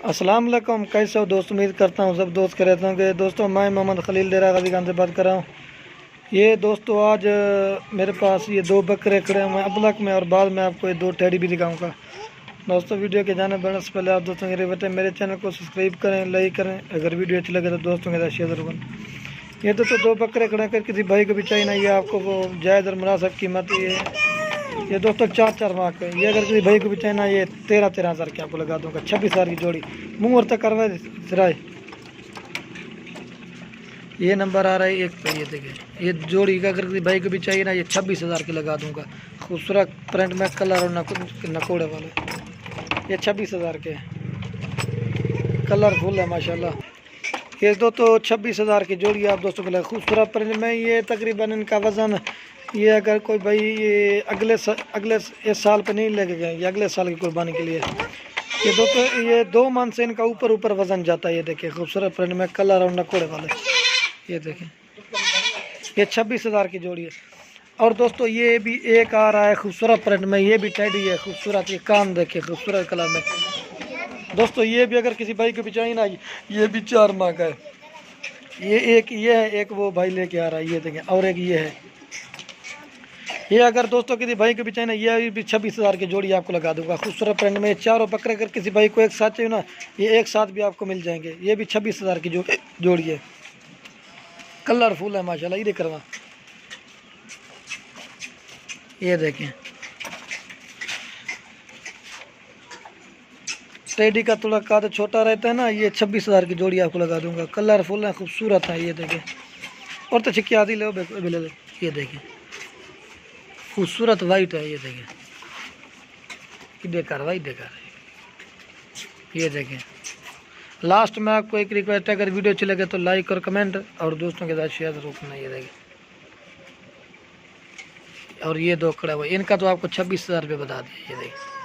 अस्सलाम वालेकुम। कैसे हो दोस्त? उम्मीद करता हूँ सब दोस्त कर रहते होंगे। दोस्तों मैं मोहम्मद खलील डेरा गाजी खान से बात कर रहा हूँ। ये दोस्तों आज मेरे पास ये दो बकरे खड़े हुए हैं अबलक में, और बाद में आपको ये दो टेडी भी दिखाऊंगा। दोस्तों वीडियो के जाने बढ़ने से पहले आप दोस्तों के रिक्वेस्ट है, मेरे चैनल को सब्सक्राइब करें, लाइक करें। अगर वीडियो अच्छी लगे तो दोस्तों के साथ शेयर जरूर करें। ये दोस्तों दो बकरे खड़े कर किसी भाई को भी चाहिए ना, ये आपको वो जायज़ और मुनासिब कीमत ये दोस्तों 4-4 माह के। ये अगर किसी भाई को भी चाहिए ना, ये 13-13 हज़ार के आपको लगा दूंगा। 26,000 की जोड़ी। मुँह और तक करवा राय। ये नंबर आ रहा है एक पे, ये देखिए। ये जोड़ी का अगर किसी भाई को भी चाहिए ना, ये 26,000 की लगा दूंगा। खूबसूरत प्रिंट में कलर और नकोड़े वाले, ये 26,000 के कलरफुल है माशाल्लाह। ये दोस्तों 26,000 की जोड़ी आप दोस्तों को लगा। खूबसूरत प्रिंट में ये तकरीबन इनका वज़न, ये अगर कोई भाई ये अगले इस साल पे नहीं लेके गए, ये अगले साल की कुर्बानी के लिए। ये दोस्तों ये 2 मन से इनका ऊपर वज़न जाता है। ये देखिए खूबसूरत प्रिंट में कलर और नकोड़े वाले, ये देखें। ये 26,000 की जोड़ी है। और दोस्तों ये भी एक आ रहा है खूबसूरत प्रिंट में, ये भी टेडी है खूबसूरत। ये कान देखिए खूबसूरत कलर में। दोस्तों ये भी अगर किसी भाई को भी चाहिए ना, ये भी 4 माह का है। ये एक ये है, एक वो भाई लेके आ रहा है, ये देखें। और एक ये है। ये अगर दोस्तों किसी भाई को भी चाहिए ना, ये भी 26,000 की जोड़ी आपको लगा दूंगा। खूबसूरत प्रिंट में ये चारों बकरे अगर किसी भाई को एक साथ चाहिए ना, ये एक साथ भी आपको मिल जाएंगे। ये भी 26,000 की जोड़ी है। कलरफुल है माशाल्लाह। ये देख करवा, ये देखें। टेडी का थोड़ा काद छोटा रहता है ना, ये 26,000 की जोड़ी आपको लगा दूंगा। कलरफुल है, खूबसूरत है, ये देखें। और तो छिक्की आदि ले, ये देखें खूबसूरत वाइट है, ये देखें। बेकार वाइट बेकार है, ये देखें। लास्ट में आपको एक रिक्वेस्ट है, अगर वीडियो अच्छी लगे तो लाइक और कमेंट और दोस्तों के साथ शेयर जरूर करना। ये देखें। और ये दो खड़ा हुआ, इनका तो आपको 26,000 रुपये बता दिए, ये देखें।